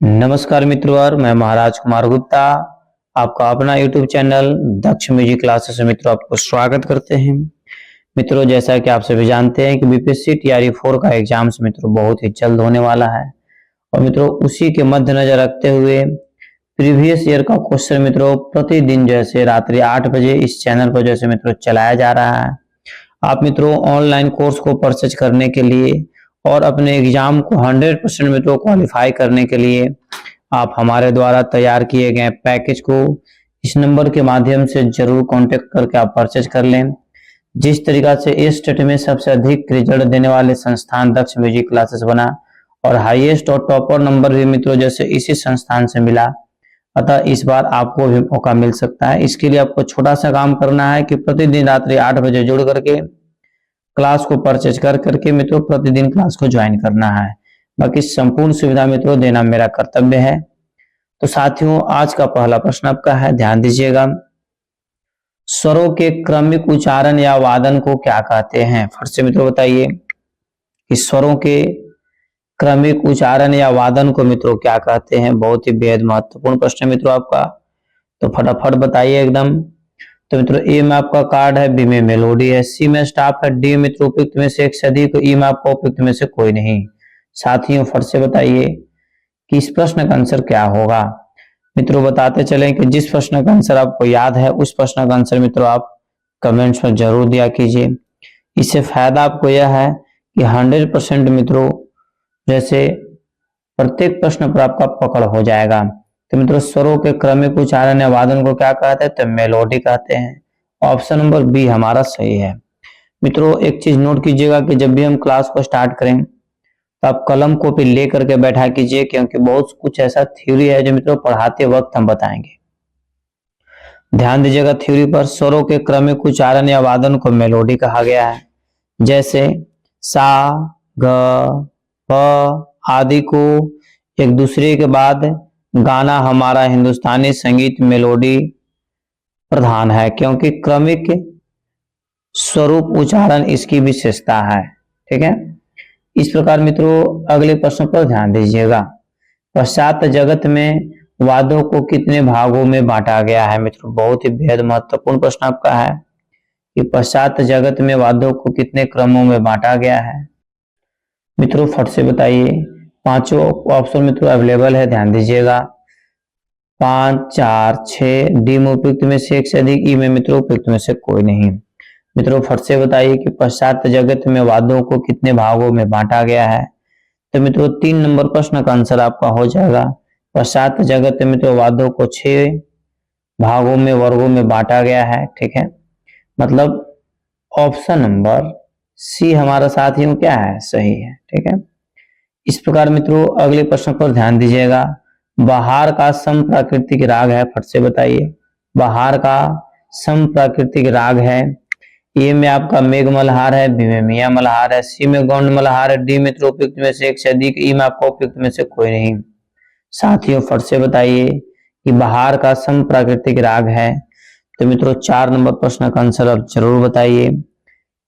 नमस्कार मित्रों और मैं महाराज कुमार गुप्ता आपका अपना YouTube चैनल दक्ष म्यूजिक क्लासेस में मित्रों आपको स्वागत करते हैं। मित्रों जैसा कि आप सभी जानते हैं कि बीपीएससी टीआरई 4 का एग्जाम्स मित्रों बहुत ही जल्द होने वाला है और मित्रों उसी के मद्देनजर रखते हुए प्रीवियस ईयर का क्वेश्चन मित्रों प्रतिदिन जैसे रात्रि 8 बजे इस चैनल पर जैसे मित्रों चलाया जा रहा है। आप मित्रों ऑनलाइन कोर्स को परचेज करने के लिए और अपने एग्जाम को 100% मित्रों क्वालिफाई करने के लिए आप हमारे द्वारा तैयार किए गए पैकेज को इस नंबर के माध्यम से जरूर कांटेक्ट करके आप परचेज कर लें। जिस तरीका से इस स्टेट में सबसे अधिक रिजल्ट देने वाले संस्थान दक्ष म्यूजिक क्लासेस बना और हाईएस्ट और टॉपर नंबर भी मित्रों जैसे इसी संस्थान से मिला, अतः इस बार आपको भी मौका मिल सकता है। इसके लिए आपको छोटा सा काम करना है कि प्रतिदिन रात्रि 8 बजे जुड़ करके क्लास को परचेज कर करके मित्रों प्रतिदिन क्लास को ज्वाइन करना है। बाकी संपूर्ण सुविधा मित्रों देना मेरा कर्तव्य है। तो साथियों आज का पहला प्रश्न आपका है, ध्यान दीजिएगा। स्वरों के क्रमिक उच्चारण या वादन को क्या कहते हैं? फिर से मित्रों बताइए कि स्वरों के क्रमिक उच्चारण या वादन को मित्रों क्या कहते हैं? बहुत ही बेहद महत्वपूर्ण प्रश्न है मित्रों आपका, तो फटाफट बताइए एकदम। तो मित्रों ए में आपका कार्ड है, बी में मेलोडी है, सी में स्टाफ है, डी मित्रों उपयुक्त में से एक से अधिक, ई में आपका उपयुक्त में से कोई नहीं। साथियों फट से बताइए कि इस प्रश्न का आंसर क्या होगा। मित्रों बताते चलें कि जिस प्रश्न का आंसर आपको याद है उस प्रश्न का आंसर मित्रों आप कमेंट्स में जरूर दिया कीजिए। इससे फायदा आपको यह है कि 100% मित्रों जैसे प्रत्येक प्रश्न पर आपका पकड़ हो जाएगा। तो मित्रों स्वरों के क्रमिक उच्चारण या वादन को क्या कहते हैं? तो मेलोडी कहते हैं। ऑप्शन नंबर बी हमारा सही है। मित्रों एक चीज नोट कीजिएगा कि जब भी हम क्लास को स्टार्ट करें तो आप कलम कॉपी ले करके बैठा कीजिए, क्योंकि बहुत कुछ ऐसा थ्योरी है जो मित्रों पढ़ाते वक्त हम बताएंगे। ध्यान दीजिएगा थ्योरी पर। स्वरों के क्रमिक उच्चारण या वादन को मेलोडी कहा गया है। जैसे सा ग प आदि को एक दूसरे के बाद गाना हमारा हिंदुस्तानी संगीत मेलोडी प्रधान है, क्योंकि क्रमिक स्वरूप उच्चारण इसकी विशेषता है। ठीक है, इस प्रकार मित्रों अगले प्रश्न पर ध्यान दीजिएगा। पश्चात जगत में वाद्यों को कितने भागों में बांटा गया है? मित्रों बहुत ही बेहद महत्वपूर्ण प्रश्न आपका है कि पश्चात जगत में वाद्यों को कितने क्रमों में बांटा गया है। मित्रों फट से बताइए। पांचों ऑप्शन मित्रों अवेलेबल है, ध्यान दीजिएगा। 5, 4, 6, डी में उपयुक्त में से एक से अधिक, ई में मित्रों उपयुक्त में से कोई नहीं। मित्रों फट से बताइए कि पश्चात जगत में वाद्यों को कितने भागों में बांटा गया है। तो मित्रों 3 नंबर प्रश्न का आंसर आपका हो जाएगा। पश्चात जगत में मित्रों वाद्यों को 6 भागों में वर्गों में बांटा गया है। ठीक है, मतलब ऑप्शन नंबर सी हमारा साथियों क्या है? सही है। ठीक है, इस प्रकार मित्रों अगले प्रश्न पर ध्यान दीजिएगा। बहार का सम प्राकृतिक राग है, फट से बताइए। बहार का सम प्राकृतिक राग है। ए में आपका मेघ मल्हार है, बी में मियां मल्हार है, सी में गौंड मल्हार है, डी मित्रों उपयुक्त में से एक से अधिक, ई में आपका उपयुक्त में से कोई नहीं। साथियों फट से बताइए कि बहार का सम प्राकृतिक राग है। तो मित्रों 4 नंबर प्रश्न का आंसर आप जरूर बताइए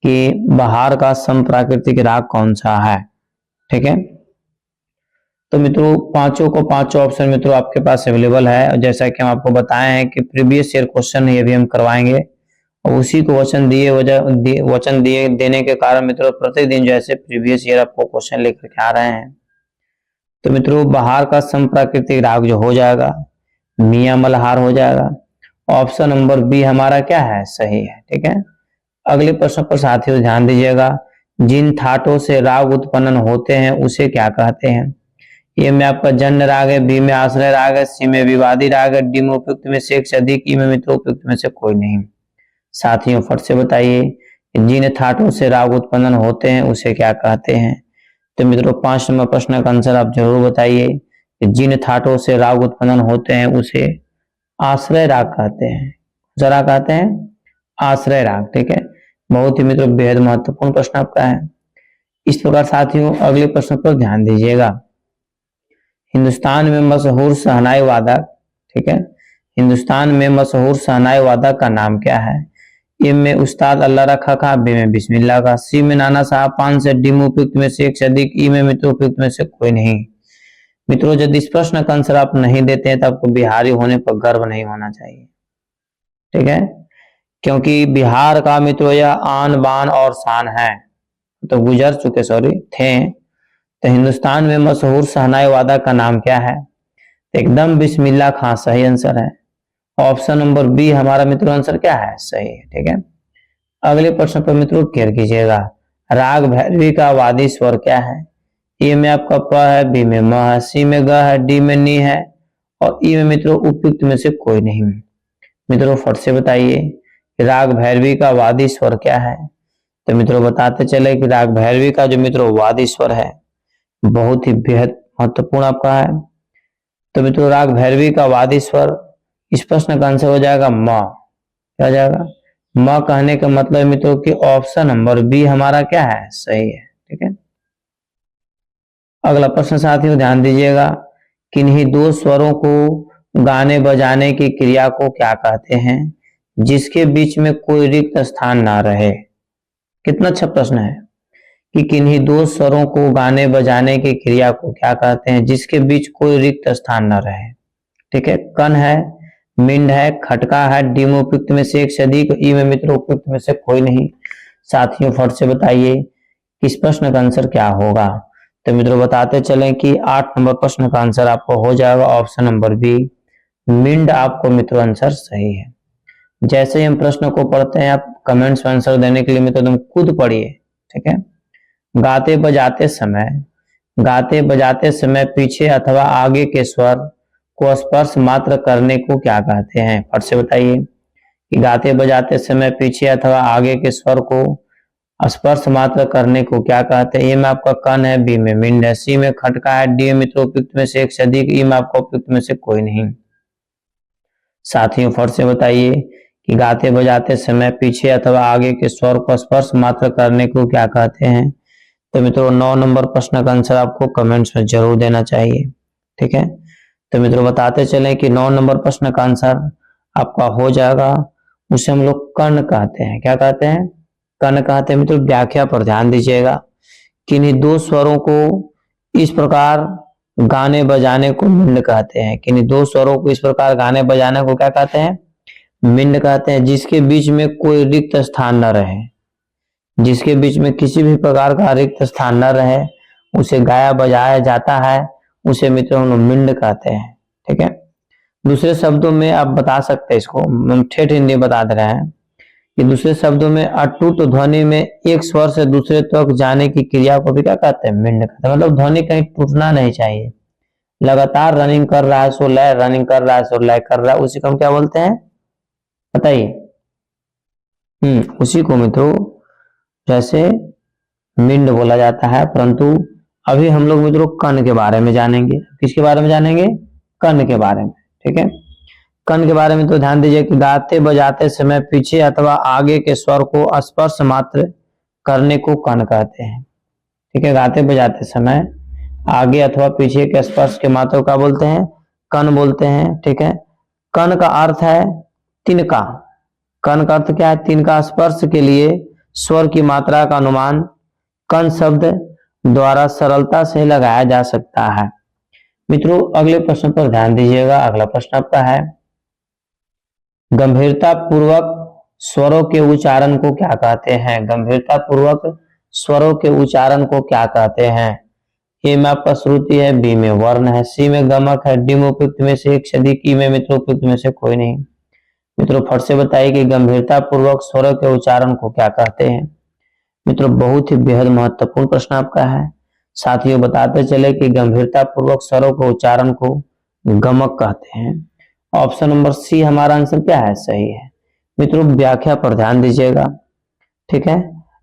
कि बहार का सम प्राकृतिक राग कौन सा है। ठीक है, तो मित्रों पांचों को पांचों ऑप्शन मित्रों आपके पास अवेलेबल है, और जैसा कि हम आपको बताए हैं कि प्रीवियस ईयर क्वेश्चन ये भी हम करवाएंगे और उसी को वचन दिए देने के कारण मित्रों प्रतिदिन जैसे प्रीवियस ईयर आपको क्वेश्चन लेकर के आ रहे हैं। तो मित्रों बहार का सम प्राकृतिक राग जो हो जाएगा मियां मल्हार हो जाएगा। ऑप्शन नंबर बी हमारा क्या है? सही है। ठीक है, अगले प्रश्न पर साथियों ध्यान दीजिएगा। जिन ठाटों से राग उत्पन्न होते हैं उसे क्या कहते हैं? ए में आपका जन्य राग है, बी में आश्रय राग है, सी में विवादी राग है, डी में उपयुक्त में से एक से अधिक, ई में मित्रों उपयुक्त में से कोई नहीं। साथियों फट से बताइए जिन ठाटों से राग उत्पन्न होते हैं उसे क्या कहते हैं। तो मित्रों 5 नंबर प्रश्न का आंसर आप जरूर बताइए कि जिन ठाटों से राग उत्पन्न होते हैं उसे आश्रय राग कहते हैं। जरा कहते हैं आश्रय राग। ठीक है, बहुत ही मित्रों बेहद महत्वपूर्ण प्रश्न आपका है। इस प्रकार साथियों अगले प्रश्न पर ध्यान दीजिएगा। हिंदुस्तान में मशहूर शहनाई वादक, ठीक है, हिंदुस्तान में मशहूर शहनाई वादक का नाम क्या है? ए में उस्ताद अल्लाह रखा खा, बी में बिस्मिल्लाह का, सी में नाना साहब पान से, डी में उपयुक्त में से एक से अधिक, ई में मित्रों उपयुक्त में से कोई नहीं। मित्रों यदि इस प्रश्न का आंसर आप नहीं देते हैं तो आपको बिहारी होने पर गर्व नहीं होना चाहिए, ठीक है, क्योंकि बिहार का मित्रों यह आन बान और शान है। तो गुजर चुके थे। तो हिंदुस्तान में मशहूर शहनाई वादक का नाम क्या है? एकदम बिस्मिल्लाह खां सही आंसर है। ऑप्शन नंबर बी हमारा मित्रों आंसर क्या है? सही है, ठीक है। अगले प्रश्न पर मित्रों केयर कीजिएगा। राग भैरवी का वादी स्वर क्या है? ए में आपका प है, बी में म है, सी में ग है, डी में नी है और ई में मित्रों उपयुक्त में से कोई नहीं। मित्रों फट से बताइए राग भैरवी का वादी स्वर क्या है? तो मित्रों बताते चले कि राग भैरवी का जो मित्रों वादी स्वर है बहुत ही बेहद महत्वपूर्ण आपका है। तो मित्रों राग भैरवी का वादी स्वर, इस प्रश्न का आंसर हो जाएगा म। क्या हो जाएगा? म कहने का मतलब मित्रों कि ऑप्शन नंबर बी हमारा क्या है? सही है, ठीक है। अगला प्रश्न साथियों ध्यान दीजिएगा, किन्हीं दो स्वरों को गाने बजाने की क्रिया को क्या कहते हैं जिसके बीच में कोई रिक्त स्थान ना रहे? कितना अच्छा प्रश्न है कि किन्हीं दो स्वरों को गाने बजाने की क्रिया को क्या कहते हैं जिसके बीच कोई रिक्त स्थान न रहे? ठीक है, कन है, मिंड है, खटका है, डी में उपयुक्त में से एक से अधिक, ई में मित्रों उपयुक्त में से कोई नहीं। साथियों फट से बताइए इस प्रश्न का आंसर क्या होगा? तो मित्रों बताते चलें कि 8 नंबर प्रश्न का आंसर आपको हो जाएगा ऑप्शन नंबर बी, मिंड आपको मित्रों आंसर सही है। जैसे ही हम प्रश्न को पढ़ते हैं आप कमेंट्स में आंसर देने के लिए मित्रों तुम खुद पढ़िए, ठीक है। गाते बजाते समय पीछे अथवा आगे के स्वर को स्पर्श मात्र करने को क्या कहते हैं? फट से बताइए कि गाते बजाते समय पीछे अथवा आगे के स्वर को स्पर्श मात्र करने को क्या कहते हैं? ए में आपका कन है, बी में मिंड है, सी में खटका है, डी में मित्रों उपयुक्त में से एक से अधिक, ई में आपका उपयुक्त में से कोई नहीं। साथियों फट से बताइए कि गाते बजाते समय पीछे अथवा आगे के स्वर को स्पर्श मात्र करने को क्या कहते हैं? तो मित्रों 9 नंबर प्रश्न का आंसर आपको कमेंट्स में जरूर देना चाहिए, ठीक है। तो मित्रों बताते चलें कि 9 नंबर प्रश्न का आंसर आपका हो जाएगा, उसे हम लोग कर्ण कहते हैं। क्या कहते हैं? कर्ण कहते हैं। मित्रों व्याख्या पर ध्यान दीजिएगा, किन्हीं दो स्वरों को इस प्रकार गाने बजाने को मिंड कहते हैं। किन्हीं दो स्वरों को इस प्रकार गाने बजाने को क्या कहते हैं? मिंड कहते हैं, जिसके बीच में कोई रिक्त स्थान न रहे, जिसके बीच में किसी भी प्रकार का रिक्त स्थान न रहे उसे गाया बजाया जाता है, उसे मित्रों हम लोग मिंड कहते हैं, ठीक है। दूसरे शब्दों में आप बता सकते हैं, इसको हम ठेठ हिंदी बता दे रहे हैं कि दूसरे शब्दों में अटूट ध्वनि में एक स्वर से दूसरे तक जाने की क्रिया को भी क्या कहते हैं? मिंड कहते हैं। मतलब ध्वनि कहीं टूटना नहीं चाहिए, लगातार रनिंग कर रहा है सो लय, रनिंग कर रहा है सो लय कर रहा है, उसी को हम क्या बोलते हैं बताइए? उसी को मित्रों जैसे मिंड बोला जाता है। परंतु अभी हम लोग मित्रों कर्ण के बारे में जानेंगे। किसके बारे में जानेंगे? कर्ण के बारे में, ठीक है। कर्ण के बारे में तो ध्यान दीजिए कि गाते बजाते समय पीछे अथवा आगे के स्वर को स्पर्श मात्र करने को कर्ण कहते हैं, ठीक है। गाते बजाते समय आगे अथवा पीछे के स्पर्श के मात्र का बोलते हैं? कर्ण बोलते हैं, ठीक है। कर्ण का अर्थ है तिनका। कर्ण का अर्थ क्या है? तिनका। स्पर्श के लिए स्वर की मात्रा का अनुमान कर्ण शब्द द्वारा सरलता से लगाया जा सकता है। मित्रों अगले प्रश्न पर ध्यान दीजिएगा। अगला प्रश्न आपका है, गंभीरता पूर्वक स्वरों के उच्चारण को क्या कहते हैं? गंभीरता पूर्वक स्वरों के उच्चारण को क्या कहते हैं? ए में आपका श्रुति है, बी में वर्ण है, सी में गमक है, डी में उपयुक्त में से एक से अधिक, ई में मित्रों उपयुक्त में से कोई नहीं। मित्रों फट से बताइए कि गंभीरता पूर्वक स्वरों के उच्चारण को क्या कहते हैं? मित्रों बहुत ही बेहद महत्वपूर्ण प्रश्न आपका है। साथियों बताते चले कि गंभीरता पूर्वक स्वरों के उच्चारण को गमक कहते हैं। ऑप्शन नंबर सी हमारा आंसर क्या है? सही है। मित्रों व्याख्या पर ध्यान दीजिएगा, ठीक है।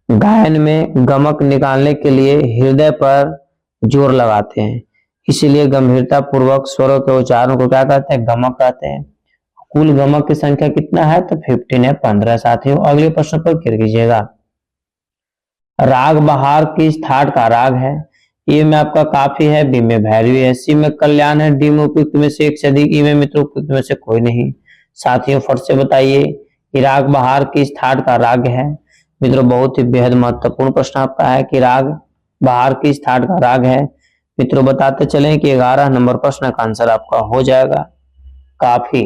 गायन में गमक निकालने के लिए हृदय पर जोर लगाते हैं, इसीलिए गंभीरता पूर्वक स्वरों के उच्चारण को क्या कहते हैं? गमक कहते हैं। कुल गमक की संख्या कितना है? तो 15 है, 15। साथियों अगले प्रश्न पर क्लिक कीजिएगा। राग बहार किस ठाट का राग है? ए में आपका काफी है, बी में भैरवी है, सी में कल्याण है, डी में उपयुक्त में से एक से अधिक, ई में मित्रों उपयुक्त में से कोई नहीं। साथियों फट से बताइए कि राग बहार किस ठाट का राग है? मित्रों बहुत ही बेहद महत्वपूर्ण प्रश्न आपका है कि राग बहार किस ठाट का राग है। मित्रों बताते चलें कि 11 नंबर प्रश्न का आंसर आपका हो जाएगा काफी।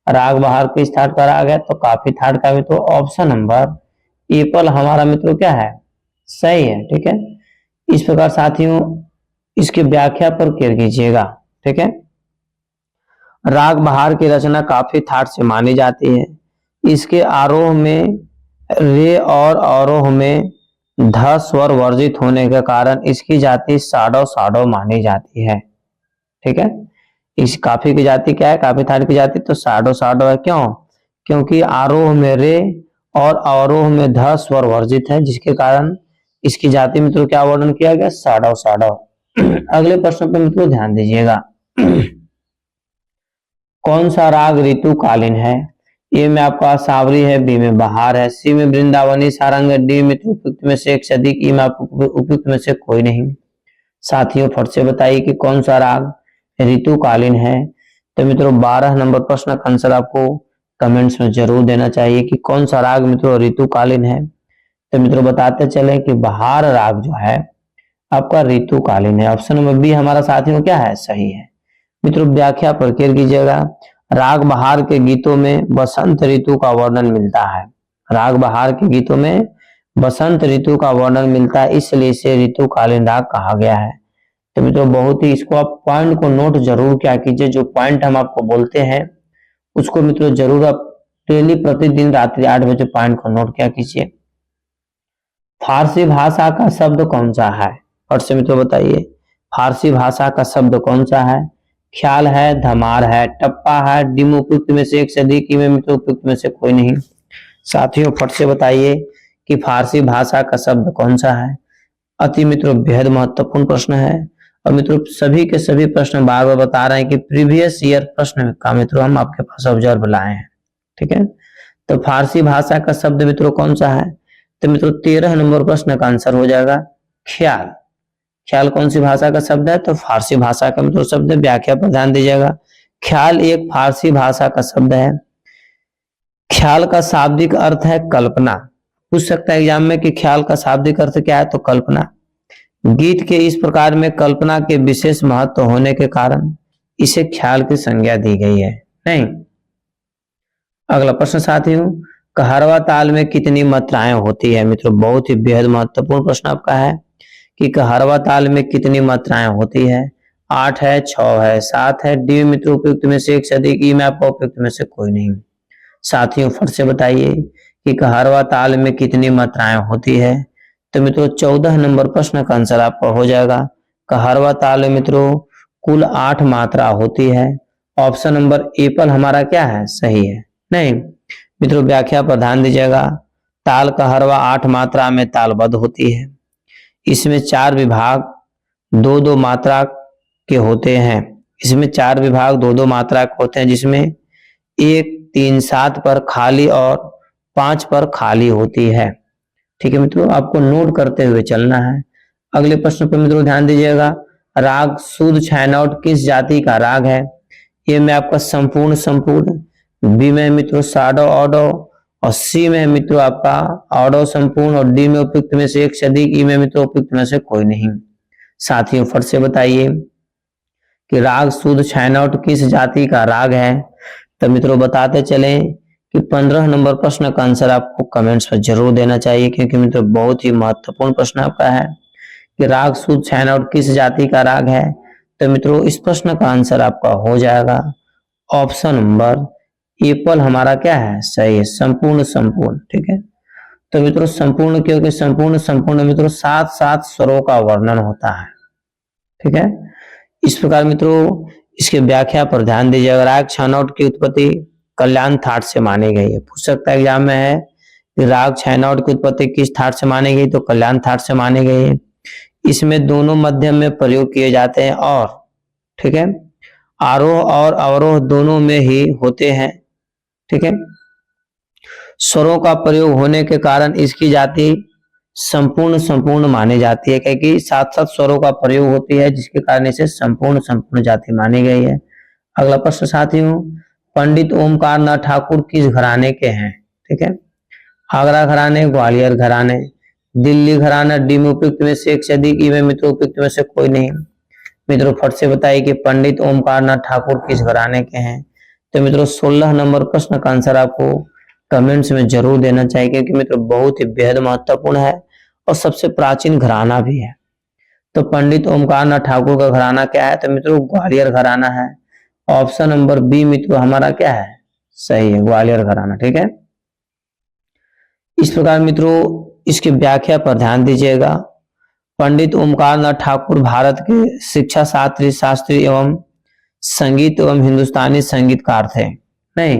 राग बहार किस थाट का राग है? तो काफी थाट का। मित्रों ऑप्शन नंबर एपल हमारा मित्रों क्या है? सही है। ठीक है, इस प्रकार साथियों इसकी व्याख्या पर केयर कीजिएगा। ठीक है, राग बहार की रचना काफी थाट से मानी जाती है। इसके आरोह में रे और अवरोह में ध स्वर वर्जित होने के कारण इसकी जाति साडो साडो मानी जाती है। ठीक है, इस काफी की जाति क्या है? काफी थाट की जाति तो साडो साडो है। क्यों? क्योंकि आरोह में रे और अवरोह में ध स्वर वर्जित है, जिसके कारण इसकी जाति मित्रों क्या वर्णन किया गया? साडो साडो। अगले प्रश्न पर मित्रों ध्यान दीजिएगा। कौन सा राग ऋतुकालीन है? ए में आपका सावरी है, बी में बहार है, सी में वृंदावनी सारंग है, डी में उपयुक्त में से एक से अधिक, ई में उपयुक्त में से कोई नहीं। साथियों फट से बताइए कि कौन सा राग ऋतुकालीन है। तो मित्रों 12 नंबर प्रश्न का आंसर आपको कमेंट्स में जरूर देना चाहिए कि कौन सा राग मित्रों ऋतुकालीन है। तो मित्रों बताते चले कि बहार राग जो है आपका ऋतुकालीन है। ऑप्शन नंबर बी हमारा साथियों क्या है? सही है। मित्रों व्याख्या पर केयर कीजिएगा। राग बहार के गीतों में बसंत ऋतु का वर्णन मिलता है। राग बहार के गीतों में बसंत ऋतु का वर्णन मिलता है, इसलिए इसे ऋतुकालीन राग कहा गया है। तो मित्रों बहुत ही इसको आप पॉइंट को नोट जरूर क्या कीजिए, जो पॉइंट हम आपको बोलते हैं उसको मित्रों जरूर आप डेली प्रतिदिन रात्रि 8 बजे पॉइंट को नोट क्या कीजिए। फारसी भाषा का शब्द कौन सा है? और से मित्रों बताइए फारसी भाषा का शब्द कौन सा है? ख्याल है, धमार है, टप्पा है, डिम उपयुक्त में से एक से अधिक, में मित्रों उपयुक्त में से कोई नहीं। साथियों फट से बताइए कि फारसी भाषा का शब्द कौन सा है। अति मित्रों बेहद महत्वपूर्ण प्रश्न है और मित्रों सभी के सभी प्रश्न बार बार बता रहे हैं कि प्रीवियस ईयर प्रश्न का मित्रों हम आपके पास ऑब्जर्व लाए हैं। ठीक है, तो फारसी भाषा का शब्द मित्रों कौन सा है? तो मित्रों 13 नंबर प्रश्न का आंसर हो जाएगा ख्याल। ख्याल कौन सी भाषा का शब्द है? तो फारसी भाषा का मित्रों शब्द है। व्याख्या पर ध्यान दीजिएगा। ख्याल एक फारसी भाषा का शब्द है। ख्याल का शाब्दिक अर्थ है कल्पना। पूछ सकता है एग्जाम में कि ख्याल का शाब्दिक अर्थ क्या है? तो कल्पना। गीत के इस प्रकार में कल्पना के विशेष महत्व होने के कारण इसे ख्याल की संज्ञा दी गई है। नहीं। अगला प्रश्न साथियों, कहरवा ताल में कितनी मात्राएं होती है? मित्रों बहुत ही बेहद महत्वपूर्ण प्रश्न आपका है कि कहरवा ताल में कितनी मात्राएं होती है। 8 है, 6 है, 7 है, डी मित्रों उपयुक्त में से एक से अधिक, ई में आपका उपयुक्त में से कोई नहीं। साथियों फट से बताइए कि कहरवा ताल में कितनी मात्राएं होती है। तो मित्रों 14 नंबर प्रश्न का आंसर आपका हो जाएगा कहरवा ताल में मित्रों कुल 8 मात्रा होती है। ऑप्शन नंबर एपल हमारा क्या है? सही है। नहीं मित्रों व्याख्या पर ध्यान दीजिएगा। ताल कहरवा 8 मात्रा में तालबद्ध होती है। इसमें 4 विभाग 2-2 मात्रा के होते हैं। इसमें 4 विभाग 2-2 मात्रा के होते हैं, जिसमें 1, 3, 7 पर खाली और 5 पर खाली होती है। ठीक है मित्रों, आपको नोट करते हुए चलना है। अगले प्रश्न पर मित्रों ध्यान दीजिएगा। राग शुद्ध छायनौट किस जाति का राग है? ए में आपका संपूर्ण संपूर्ण, बी में मित्रों साडो ऑडो और सी में मित्रों आपका ऑडो संपूर्ण और डी में उपयुक्त में से एक से अधिक, ई में मित्रों उपयुक्त में से कोई नहीं। साथियों फट से बताइए कि राग शुद्ध छायनौट किस जाति का राग है। तो मित्रों बताते चलें कि 15 नंबर प्रश्न का आंसर आपको कमेंट्स में जरूर देना चाहिए, क्योंकि मित्रों बहुत ही महत्वपूर्ण प्रश्न आपका है कि राग शुद्ध छायनौट किस जाति का राग है। तो मित्रों इस प्रश्न का आंसर आपका हो जाएगा ऑप्शन नंबर एपल हमारा क्या है? सही है, संपूर्ण संपूर्ण। ठीक है, तो मित्रों संपूर्ण क्योंकि संपूर्ण संपूर्ण मित्रों 7-7 स्वरों का वर्णन होता है। ठीक है, इस प्रकार मित्रों इसके व्याख्या पर ध्यान दीजिए। राग छानौट की उत्पत्ति कल्याण थाट से मानी गई है। पूछ सकता है एग्जाम में है कि राग छानौट की उत्पत्ति किस थाट से मानी गई? तो कल्याण थाट से मानी गई है। इसमें दोनों मध्यम में प्रयोग किए जाते हैं और ठीक है आरोह और अवरोह दोनों में ही होते हैं। ठीक है, स्वरों का प्रयोग होने के कारण इसकी जाति संपूर्ण संपूर्ण मानी जाती है, क्योंकि 7-7 स्वरों का प्रयोग होती है, जिसके कारण इसे संपूर्ण संपूर्ण जाति मानी गई है। अगला प्रश्न साथियों, पंडित ओमकार नाथ ठाकुर किस घराने के हैं? ठीक है, आगरा घराने, ग्वालियर घराने, दिल्ली घराना, डी में उपयुक्त में से एक से अधिक, ई में मित्रों उपयुक्त में से कोई नहीं। मित्रों फट से बताइए कि पंडित ओमकार नाथ ठाकुर किस घराने के हैं। तो मित्रों 16 नंबर प्रश्न का आंसर आपको कमेंट्स में जरूर देना चाहिए, क्योंकि मित्रों बहुत ही बेहद महत्वपूर्ण है और सबसे प्राचीन घराना भी है। तो पंडित ओमकार नाथ ठाकुर का घराना क्या है? तो मित्रों ग्वालियर घराना है। ऑप्शन नंबर बी मित्रों हमारा क्या है? सही है, ग्वालियर घराना। ठीक है, इस प्रकार मित्रों इसकी व्याख्या पर ध्यान दीजिएगा। पंडित ओमकार नाथ ठाकुर भारत के शिक्षा शास्त्री शास्त्री एवं संगीत एवं हिंदुस्तानी संगीतकार थे। नहीं,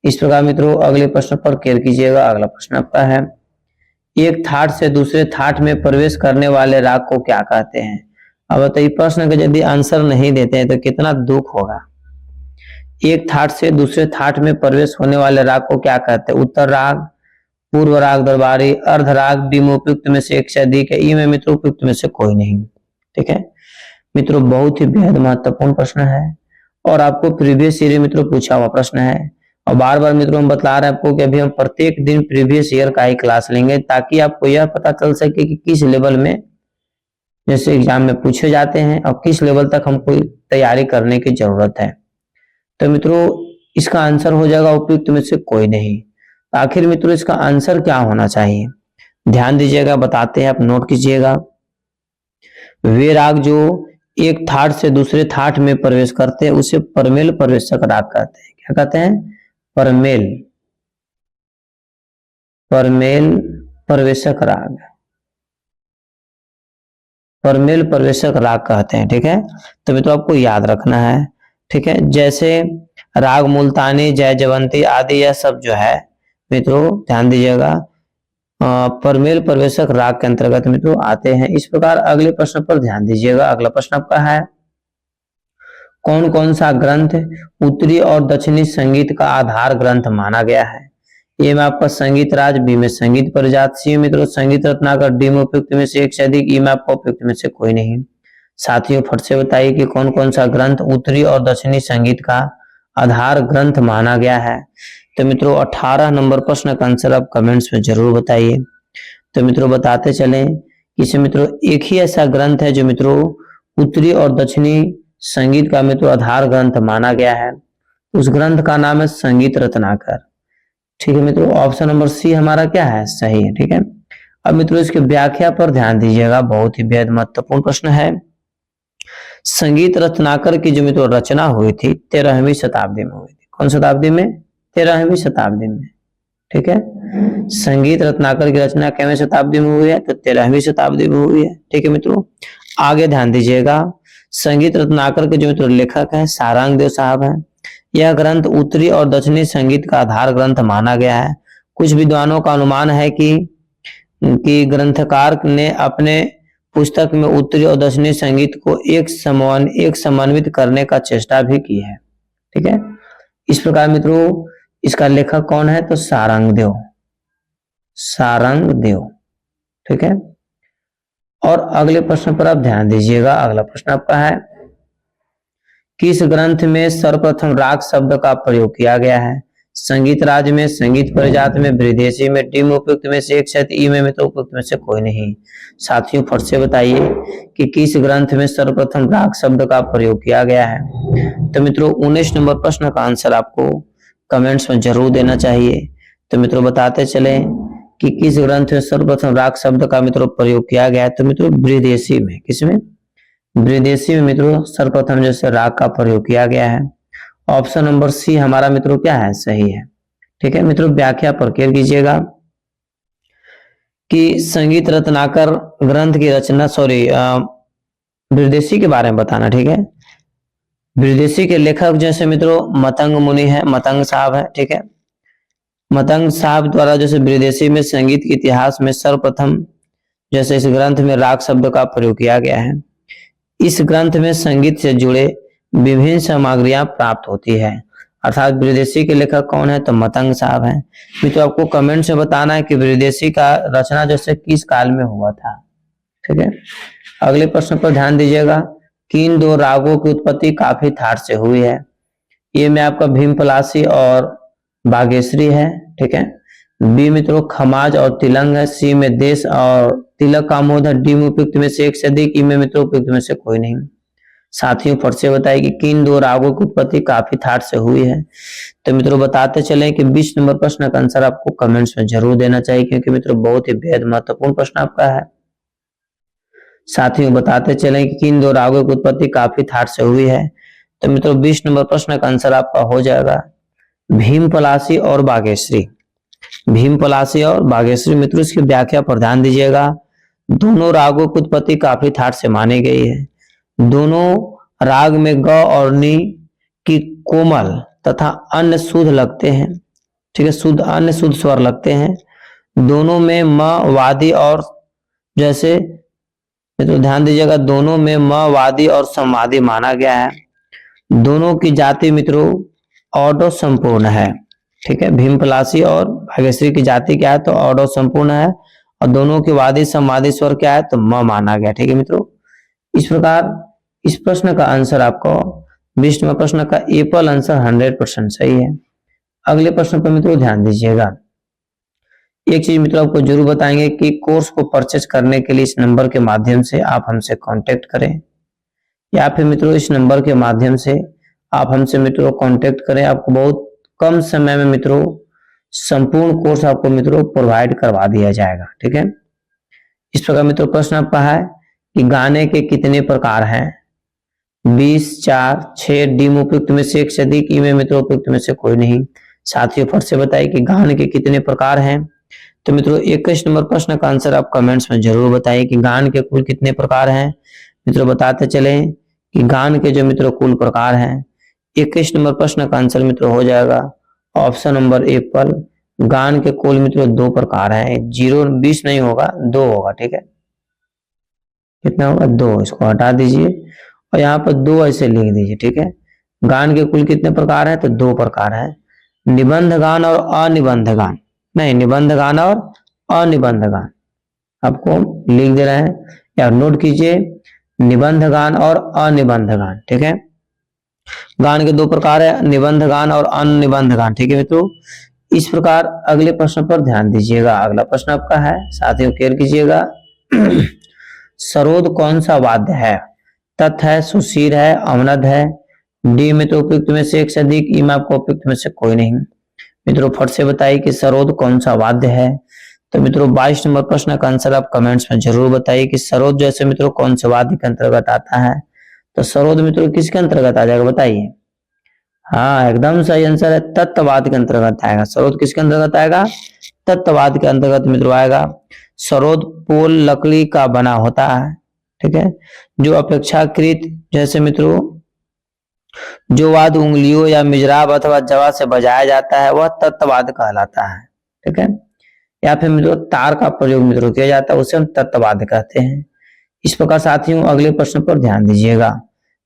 इस प्रकार मित्रों अगले प्रश्न पर केयर कीजिएगा। अगला प्रश्न आपका है, एक थाट से दूसरे थाट में प्रवेश करने वाले राग को क्या कहते हैं? अब बताइए, प्रश्न का यदि आंसर नहीं देते हैं तो कितना दुख होगा। एक थाट से दूसरे थाट में प्रवेश होने वाले राग को क्या कहते हैं? उत्तर राग, पूर्व राग दरबारी, अर्ध राग, उपयुक्त में से एक से अधिक है। ई में मित्रों उपयुक्त में से कोई नहीं। ठीक है मित्रों, बहुत ही बेहद महत्वपूर्ण प्रश्न है और आपको प्रीवियस ईयर मित्रों पूछा हुआ प्रश्न है। और बार बार मित्रों हम बता रहे हैं आपको कि अभी हम प्रत्येक दिन प्रीवियस ईयर का ही क्लास लेंगे, ताकि आपको यह पता चल सके कि किस लेवल में जैसे एग्जाम में पूछे जाते हैं और किस लेवल तक हमको तैयारी करने की जरूरत है। तो मित्रों इसका आंसर हो जाएगा उपयुक्त में से कोई नहीं। आखिर मित्रों इसका आंसर क्या होना चाहिए? ध्यान दीजिएगा, बताते हैं, आप नोट कीजिएगा। वे राग जो एक थाट से दूसरे थाट में प्रवेश करते हैं उसे परमेल प्रवेशक राग कहते हैं। क्या कहते हैं? परमेल प्रवेशक राग, परमेल प्रवेशक राग कहते हैं। ठीक है, तो मित्रों आपको याद रखना है। ठीक है, जैसे राग मुल्तानी, जयजवंती आदि यह सब जो है मित्रों ध्यान दीजिएगा परमेल प्रवेशक राग के अंतर्गत मित्रों आते हैं। इस प्रकार अगले प्रश्न पर ध्यान दीजिएगा। अगला प्रश्न आपका है, कौन कौन सा ग्रंथ उत्तरी और दक्षिणी संगीत का आधार ग्रंथ माना गया है? ए में आपका संगीत राज, बी में संगीत परिजात, सी मित्रों संगीत रत्नाकर, डी में उपयुक्त में से एक से अधिक, ई में आपका उपयुक्त में से कोई नहीं। साथियों फट से बताइए कि कौन कौन सा ग्रंथ उत्तरी और दक्षिणी संगीत का आधार ग्रंथ माना गया है। तो मित्रों 18 नंबर प्रश्न का आंसर आप कमेंट्स में जरूर बताइए। तो मित्रों बताते चलें कि मित्रों एक ही ऐसा ग्रंथ है जो मित्रों उत्तरी और दक्षिणी संगीत का मित्रों आधार ग्रंथ माना गया है। उस ग्रंथ का नाम है संगीत रत्नाकर। ठीक है मित्रों, ऑप्शन नंबर सी हमारा क्या है? सही है। ठीक है, अब मित्रों इसकी व्याख्या पर ध्यान दीजिएगा, बहुत ही बेहद महत्वपूर्ण प्रश्न है। संगीत रत्नाकर की जो मित्रों रचना हुई थी 13वीं शताब्दी में हुई थी। कौन शताब्दी में? 13वीं शताब्दी में। ठीक है, संगीत रत्नाकर की रचना कितवीं शताब्दी में हुई है? तो 13वीं शताब्दी में हुई है। ठीक है मित्रों, आगे ध्यान दीजिएगा। संगीत रत्नाकर के जो मित्रों लेखक है सारंग देव साहब हैं। यह ग्रंथ उत्तरी और दक्षिणी संगीत का आधार ग्रंथ माना गया है। कुछ विद्वानों का अनुमान है कि ग्रंथकार ने अपने पुस्तक में उत्तरी और दक्षिणी संगीत को एक समन्वित करने का चेष्टा भी की है। ठीक है, इस प्रकार मित्रों इसका लेखक कौन है? तो सारंग देव। ठीक है, और अगले प्रश्न पर आप ध्यान दीजिएगा। अगला प्रश्न आपका है, किस ग्रंथ में सर्वप्रथम राग शब्द का प्रयोग किया गया है? संगीत राज में, संगीत परिजात में, विदेशी में, डी में उपयुक्त में से एक से ई में तो उपयुक्त में से कोई नहीं। साथियों फट से बताइए कि किस ग्रंथ में सर्वप्रथम राग शब्द का प्रयोग किया गया है। तो मित्रों 19 नंबर प्रश्न का आंसर आपको कमेंट्स में जरूर देना चाहिए। तो मित्रों बताते चले कि किस ग्रंथ में सर्वप्रथम राग शब्द का मित्रों प्रयोग किया गया है। तो मित्रों विदेशी में। किसमें? विदेशी में मित्रों सर्वप्रथम जैसे राग का प्रयोग किया गया है। ऑप्शन नंबर सी हमारा मित्रों क्या है? सही है। ठीक है मित्रों, व्याख्या पर केयर कीजिएगा कि संगीत रत्नाकर ग्रंथ की रचना विदेशी के बारे में बताना। ठीक है, विदेशी के लेखक जैसे मित्रों मतंग मुनि है, मतंग साहब है। ठीक है, मतंग साहब द्वारा जैसे विदेशी में संगीत के इतिहास में सर्वप्रथम जैसे इस ग्रंथ में राग शब्द का प्रयोग किया गया है। इस ग्रंथ में संगीत से जुड़े विभिन्न सामग्रियां प्राप्त होती है। अर्थात विदेशी के लेखक कौन है? तो मतंग साहब हैं। तो आपको कमेंट से बताना है कि विदेशी का रचना जैसे किस काल में हुआ था। ठीक है, अगले प्रश्न पर ध्यान दीजिएगा। किन दो रागों की उत्पत्ति काफी थाट से हुई है? ये में आपका भीमपलासी और बागेश्वरी है। ठीक है, बी मित्रों खमाज और तिलंग है, सी में देश और तिलक कामोद है, डी में उपयुक्त में से एक से अधिक, ई में मित्रों उपयुक्त में से कोई नहीं। साथियों फट से बताइए कि किन दो रागों की उत्पत्ति काफी थाट से हुई है। तो मित्रों बताते चले कि 20 नंबर प्रश्न का आंसर आपको कमेंट्स में जरूर देना चाहिए, क्योंकि मित्रों बहुत ही बेहद महत्वपूर्ण प्रश्न आपका है। साथियों बताते चले कि किन दो रागों की उत्पत्ति काफी थाट से हुई है। तो मित्रों 20 नंबर प्रश्न का आंसर आपका हो जाएगा भीम पलासी और बागेश्वरी। भीम पलासी और बागेश्वरी। मित्रों इसकी व्याख्या पर ध्यान दीजिएगा। दोनों रागों की उत्पत्ति काफी थाट से मानी गई है। दोनों राग में ग और नी की कोमल तथा अन्य शुद्ध लगते हैं, ठीक है, शुद्ध अन्य शुद्ध स्वर लगते हैं। दोनों में म वादी और जैसे तो ध्यान दीजिएगा, दोनों में म वादी और संवादी माना गया है। दोनों की जाति मित्रों ऑडो संपूर्ण है, ठीक है। भीम पलासी और भाग्यश्री की जाति क्या है, तो ऑडो संपूर्ण है, और दोनों के वादी संवादी स्वर क्या है, तो म माना गया, ठीक है मित्रों। इस प्रकार इस प्रश्न का आंसर आपको 20 नंबर प्रश्न का एपल आंसर 100% सही है। अगले प्रश्न पर मित्रों ध्यान दीजिएगा। एक चीज मित्रों आपको जरूर बताएंगे कि कोर्स को परचेज करने के लिए इस नंबर के माध्यम से आप हमसे कांटेक्ट करें, या फिर मित्रों इस नंबर के माध्यम से आप हमसे मित्रों कांटेक्ट करें। आपको बहुत कम समय में मित्रों संपूर्ण कोर्स आपको मित्रों प्रोवाइड करवा दिया जाएगा, ठीक है। इस प्रकार मित्रों प्रश्न आपका है कि गाने के कितने प्रकार हैं? 20, 4, 6, डी में उपयुक्त में से एक से अधिक, ई में मित्रों उपयुक्त में से कोई नहीं। साथियों फट से बताइए कि गान के कितने प्रकार हैं। तो मित्रों 21 नंबर प्रश्न का आंसर आप कमेंट्स में जरूर बताइए कि गान के कुल कितने प्रकार हैं। मित्रों बताते चले कि गान के जो मित्रों कुल प्रकार हैं, 21 नंबर प्रश्न का आंसर मित्रों हो जाएगा ऑप्शन नंबर एप्पल। गान के कुल मित्रों 2 प्रकार हैं, 0 20 नहीं होगा, 2 होगा, ठीक है। कितना होगा? 2। इसको हटा दीजिए और यहाँ पर 2 ऐसे लिख दीजिए, ठीक है। गान के कुल कितने प्रकार हैं, तो 2 प्रकार हैं, निबंध गान और अनिबंध गान। नहीं, निबंध गान और अनिबंध गान आपको लिख दे रहे हैं, या नोट कीजिए, निबंध गान और अनिबंध गान, ठीक है। गान के 2 प्रकार है, निबंध गान और अनिबंध गान, ठीक है मित्रों। इस प्रकार अगले प्रश्न पर ध्यान दीजिएगा। अगला प्रश्न आपका है, साथियों केयर कीजिएगा। सरोद कौन सा वाद्य है? तत् है, सुशीर है, अवनद है। डी में तो उपयुक्त में से एक से अधिक, ई में आपको उपयुक्त में से कोई नहीं। मित्रों फट से बताइए कि सरोद कौन सा वाद्य है। तो मित्रों 22 नंबर प्रश्न का आंसर आप कमेंट्स में जरूर बताइए कि सरोद जैसे मित्रों कौन से वाद्य के अंतर्गत आता है। तो सरोद मित्रों किसके अंतर्गत आ जाएगा बताइए? हाँ, एकदम सही आंसर है, तत्ववाद के अंतर्गत आएगा। सरोद किसके अंतर्गत आएगा? तत्ववाद के अंतर्गत मित्रों आएगा। सरोद पोल लकड़ी का बना होता है, ठीक है, जो अपेक्षाकृत जैसे मित्रों जो वाद्य उंगलियों या मिजराब अथवा जवा से बजाया जाता है वह तत्ववाद कहलाता है, ठीक है। या फिर मित्रों तार का प्रयोग मित्रों किया जाता है, उसे हम तत्ववाद कहते हैं। इस प्रकार साथियों अगले प्रश्न पर ध्यान दीजिएगा।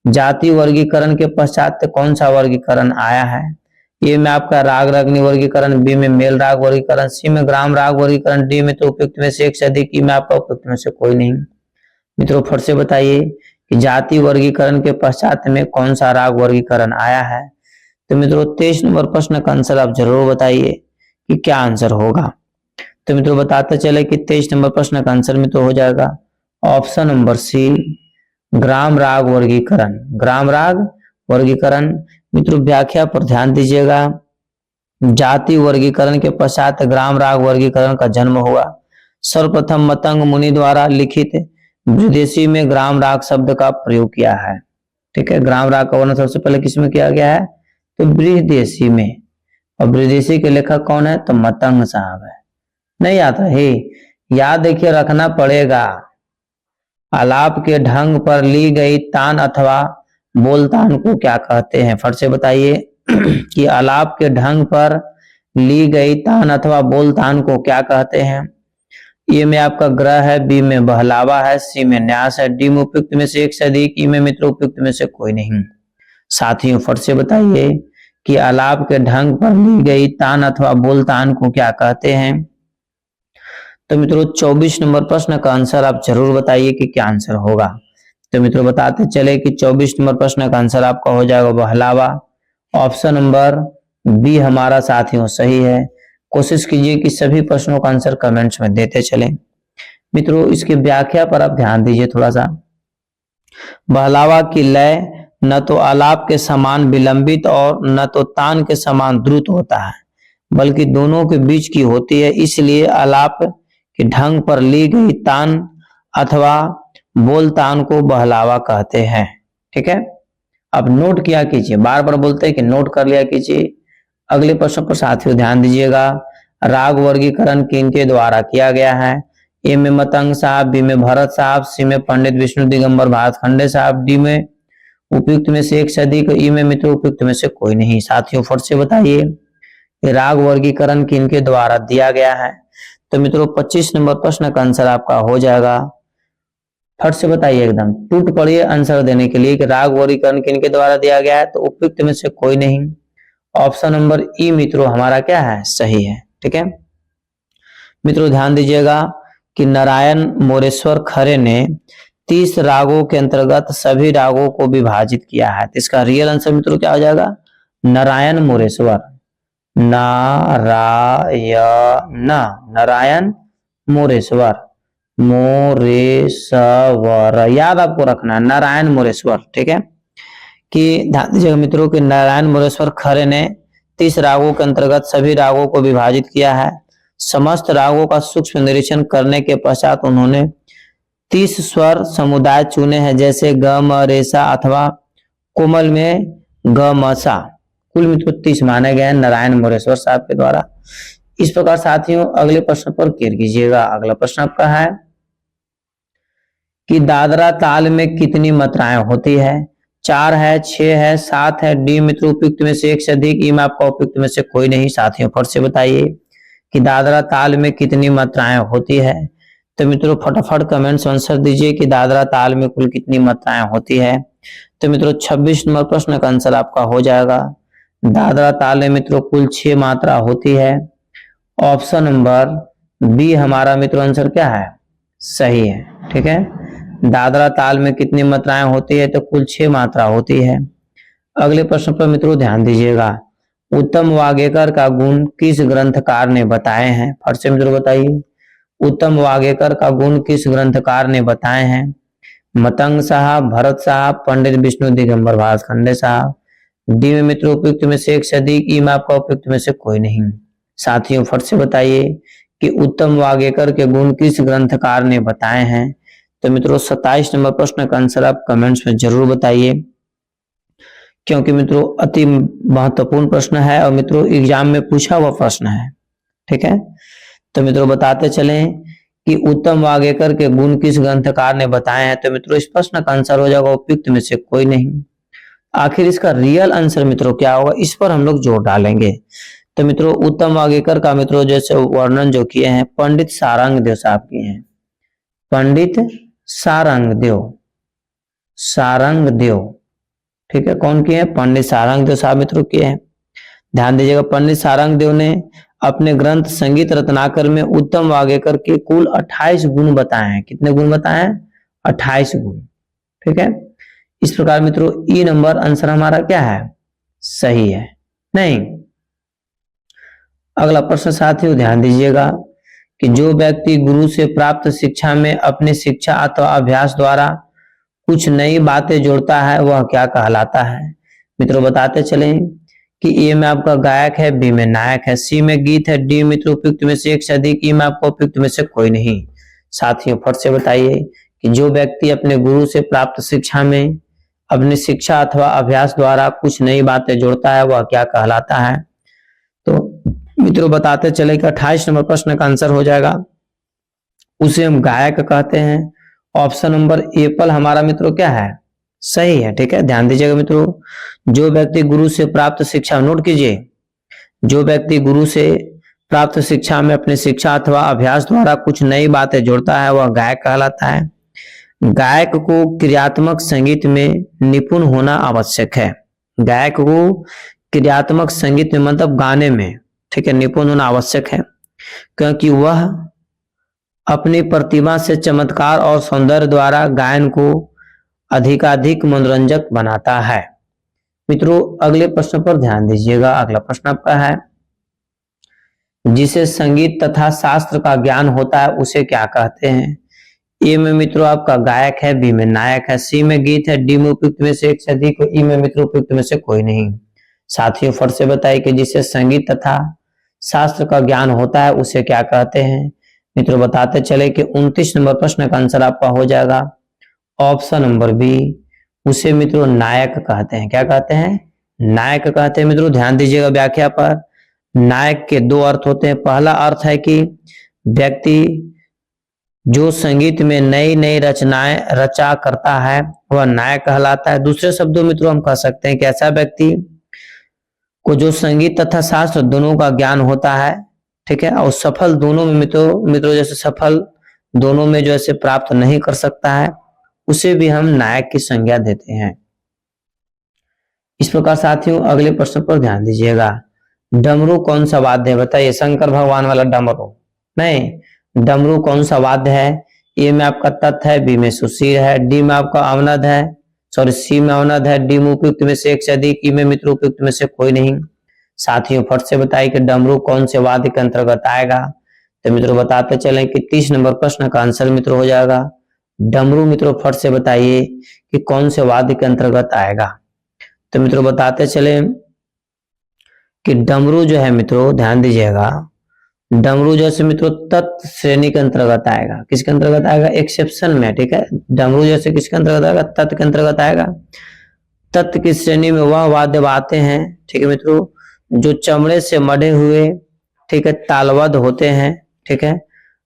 जाति वर्गीकरण के पश्चात कौन सा वर्गीकरण आया है? ए में आपका राग रागनी वर्गीकरण, बी में मेल राग वर्गीकरण, सी में ग्राम राग वर्गीकरण, डी में तो उपयुक्त में से एक से अधिक, ई में आपका उपयुक्त में से कोई नहीं। मित्रों फट से बताइए कि जाति वर्गीकरण के पश्चात में कौन सा राग वर्गीकरण आया है। तो मित्रों 23 नंबर प्रश्न का आंसर आप जरूर बताइए कि क्या आंसर होगा। तो मित्रों बताते चले कि 23 नंबर प्रश्न का आंसर मित्रों हो जाएगा ऑप्शन नंबर सी, ग्राम राग वर्गीकरण। ग्राम राग वर्गीकरण। मित्रों व्याख्या पर ध्यान दीजिएगा। जाति वर्गीकरण के पश्चात ग्राम राग वर्गीकरण का जन्म हुआ। सर्वप्रथम मतंग मुनि द्वारा लिखित विदेशी में ग्राम राग शब्द का प्रयोग किया है, ठीक है। ग्राम राग का वर्णन सबसे पहले किसमें किया गया है? तो बृहदेशी में। और बृहदेशी के लेखक कौन है? तो मतंग साहब है। नहीं याद रहे? याद देखिए रखना पड़ेगा। आलाप के ढंग पर ली गई तान अथवा बोलतान को क्या कहते हैं? फट से बताइए कि आलाप के ढंग पर ली गई तान अथवा बोलतान को क्या कहते हैं? ए में आपका ग्रह है, बी में बहलावा है, सी में न्यास है, डी में उपयुक्त में से एक से अधिक, ई में मित्रों उपयुक्त में से कोई नहीं। साथियों फट से बताइए कि आलाप के ढंग पर ली गई तान अथवा बोलतान को क्या कहते हैं। तो मित्रों 24 नंबर प्रश्न का आंसर आप जरूर बताइए कि क्या आंसर होगा। तो मित्रों बताते चले कि 24 नंबर प्रश्न का आंसर आपका हो जाएगा बहलावा। ऑप्शन नंबर बी हमारा साथियों सही है। कोशिश कीजिए कि सभी प्रश्नों का आंसर कमेंट्स में देते चलें। मित्रों इसकी व्याख्या पर आप ध्यान दीजिए थोड़ा सा। बहलावा की लय न तो आलाप के समान विलंबित और न तो तान के समान द्रुत होता है, बल्कि दोनों के बीच की होती है। इसलिए आलाप के ढंग पर ली गई तान अथवा बोल तान को बहलावा कहते हैं। ठीक है, अब नोट किया कीजिए, बार बार बोलते हैं कि नोट कर लिया कीजिए। अगले प्रश्न पर साथियों ध्यान दीजिएगा। राग वर्गीकरण किनके द्वारा किया गया है? ए में मतंग साहब, बी में भरत साहब, सी में पंडित विष्णु दिगंबर भातखंडे साहब, डी में उपयुक्त में से एक से अधिक, ई में मित्रों उपयुक्त में से कोई नहीं। साथियों फट से बताइए राग वर्गीकरण किनके द्वारा दिया गया है? तो मित्रों 25 नंबर प्रश्न का आंसर आपका हो जाएगा। फट से बताइए, एकदम टूट पड़िए आंसर देने के लिए कि राग वर्गीकरण किनके द्वारा दिया गया है। तो उपयुक्त में से कोई नहीं, ऑप्शन नंबर ई मित्रों हमारा क्या है? सही है। ठीक है मित्रों, ध्यान दीजिएगा कि नारायण मोरेश्वर खरे ने 30 रागों के अंतर्गत सभी रागों को विभाजित किया है। तो इसका रियल आंसर मित्रों क्या हो जाएगा? नारायण मोरेश्वर, नारायण मोरेश्वर, मोरेश्वर याद आपको रखना है, नारायण मोरेश्वर। ठीक है कि ध्यान दीजिएगा मित्रों कि नारायण मोरेश्वर खरे ने 30 रागों के अंतर्गत सभी रागों को विभाजित किया है। समस्त रागों का सूक्ष्म निरीक्षण करने के पश्चात उन्होंने 30 स्वर समुदाय चुने हैं, जैसे ग म रेसा अथवा कोमल में ग म सा। कुल मित्रों 30 माने गए हैं नारायण मोरेश्वर साहब के द्वारा। इस प्रकार साथियों अगले प्रश्न पर क्लियर कीजिएगा। अगला प्रश्न आपका है कि दादरा ताल में कितनी मात्राएं होती है? 4 है, 6 है, 7 है, डी मित्रों उपयुक्त में से एक से अधिक, ई में आपका उपयुक्त में से कोई नहीं। साथियों फट से बताइए कि दादरा ताल में कितनी मात्राएं होती है। तो मित्रों फटाफट कमेंट्स आंसर दीजिए कि दादरा ताल में कुल कितनी मात्राएं होती है। तो मित्रों 26 नंबर प्रश्न का आंसर आपका हो जाएगा। दादरा ताल में मित्रों कुल 6 मात्रा होती है। ऑप्शन नंबर बी हमारा मित्रों आंसर क्या है? सही है। ठीक है, दादरा ताल में कितनी मात्राएं होती है? तो कुल 6 मात्रा होती है। अगले प्रश्न पर मित्रों ध्यान दीजिएगा। उत्तम वाग्यकर का गुण किस ग्रंथकार ने बताए हैं? फट से मित्रों बताइए, उत्तम वाग्यकर का गुण किस ग्रंथकार ने बताए हैं? मतंग साहब, भरत साहब, पंडित विष्णु दिगंबर भातखंडे साहब, डी में मित्रों उपयुक्त में से एक से अधिक, ई में आपका उपयुक्त में से कोई नहीं। साथियों फट से बताइए कि उत्तम वाग्यकर के गुण किस ग्रंथकार ने बताए हैं। तो मित्रों 27 नंबर प्रश्न का आंसर आप कमेंट्स में जरूर बताइए, क्योंकि मित्रों अति महत्वपूर्ण प्रश्न है और मित्रों एग्जाम में पूछा हुआ प्रश्न है। ठीक है, तो मित्रों बताते चलें कि उत्तम वाग्यकर के गुण किस ग्रंथकार ने बताए हैं। तो मित्रों इस प्रश्न का आंसर हो जाएगा उपयुक्त में से कोई नहीं। आखिर इसका रियल आंसर मित्रों क्या होगा, इस पर हम लोग जोर डालेंगे। तो मित्रों उत्तम वाग्यकर का मित्रों जैसे वर्णन जो किए हैं पंडित सारंग देव साहब किए हैं। पंडित सारंग देव, ठीक है, कौन किए हैं? पंडित सारंग देव साहब मित्रों किए हैं। ध्यान दीजिएगा पंडित सारंग देव ने अपने ग्रंथ संगीत रत्नाकर में उत्तम वाग्यकर के कुल 28 गुण बताए हैं। कितने गुण बताए हैं? 28 गुण। ठीक है, इस प्रकार मित्रों ई नंबर आंसर हमारा क्या है? सही है। नहीं, अगला प्रश्न साथियों ध्यान दीजिएगा कि जो व्यक्ति गुरु से प्राप्त शिक्षा में अपनी शिक्षा अथवा अभ्यास द्वारा कुछ नई बातें जोड़ता है वह क्या कहलाता है? मित्रों बताते चलें कि ए में आपका गायक है, बी में नायक है, सी में गीत है, डी मित्रों उपयुक्त में से एक से अधिक, ई में आपको उपयुक्त में से कोई नहीं। साथियों फट से बताइए कि जो व्यक्ति अपने गुरु से प्राप्त शिक्षा में अपनी शिक्षा अथवा अभ्यास द्वारा कुछ नई बातें जोड़ता है वह क्या कहलाता है? तो मित्रों बताते चले कि 28 नंबर प्रश्न का आंसर हो जाएगा, उसे हम गायक कहते हैं। ऑप्शन नंबर एप्पल हमारा मित्रों क्या है? सही है। ठीक है, ध्यान दीजिएगा मित्रों जो व्यक्ति गुरु से प्राप्त शिक्षा, नोट कीजिए, जो व्यक्ति गुरु से प्राप्त शिक्षा में अपनी शिक्षा अथवा अभ्यास द्वारा कुछ नई बातें जोड़ता है वह गायक कहलाता है। गायक को क्रियात्मक संगीत में निपुण होना आवश्यक है। गायक को क्रियात्मक संगीत में मतलब गाने में, ठीक है, निपुण होना आवश्यक है, क्योंकि वह अपनी प्रतिभा से चमत्कार और सौंदर्य द्वारा गायन को अधिकाधिक मनोरंजक बनाता है। मित्रों अगले प्रश्न पर ध्यान दीजिएगा। अगला प्रश्न आपका है, जिसे संगीत तथा शास्त्र का ज्ञान होता है उसे क्या कहते हैं? ए में मित्रों आपका गायक है, बी में नायक है, सी में गीत है, डी में उपयुक्त में से एक से अधिक, ई में मित्रों उपयुक्त में से कोई नहीं। साथियों फट से बताइए कि जिसे संगीत तथा शास्त्र का ज्ञान होता है उसे क्या कहते हैं। मित्रों बताते चले कि 29 नंबर प्रश्न का आंसर आपका हो जाएगा ऑप्शन नंबर बी, उसे मित्रों नायक कहते हैं। क्या कहते हैं? नायक कहते हैं। मित्रों ध्यान दीजिएगा व्याख्या पर। नायक के दो अर्थ होते हैं। पहला अर्थ है कि व्यक्ति जो संगीत में नई नई रचनाएं रचा करता है वह नायक कहलाता है। दूसरे शब्दों मित्रों हम कह सकते हैं कि ऐसा व्यक्ति को जो संगीत तथा शास्त्र दोनों का ज्ञान होता है, ठीक है, और सफल दोनों में मित्रों जैसे सफल दोनों में जो ऐसे प्राप्त नहीं कर सकता है उसे भी हम नायक की संज्ञा देते हैं। इस प्रकार साथियों अगले प्रश्न पर ध्यान दीजिएगा। डमरू कौन सा वाद्य है? बताइए। शंकर भगवान वाला डमरू नहीं, डमरू कौन सा वाद्य है? ए में आपका तत् है, बी में सुशीर है, डी में आपका अवनद है, सॉरी सी में अवनद है, डी में उपयुक्त में से एक से अधिक, ई में मित्र उपयुक्त में से कोई नहीं। साथियों फट से बताइए कि डमरू कौन से वाद्य के अंतर्गत आएगा। तो मित्रों बताते चले कि 30 नंबर प्रश्न का आंसर मित्रों हो जाएगा डमरू। मित्रों फट से बताइए कि कौन से वाद्य के अंतर्गत आएगा। तो मित्रों बताते चले कि डमरू जो है मित्रों ध्यान दीजिएगा, डमरू जैसे मित्रों तत् श्रेणी के अंतर्गत आएगा। किसके अंतर्गत आएगा? एक्सेप्शन में, ठीक है। डमरू जैसे किसके अंतर्गत आएगा? तत् के अंतर्गत आएगा। तत् की श्रेणी में वह वाद्य आते हैं, ठीक है मित्रों, जो चमड़े से मढ़े हुए, ठीक है, तालबद्ध होते हैं, ठीक है।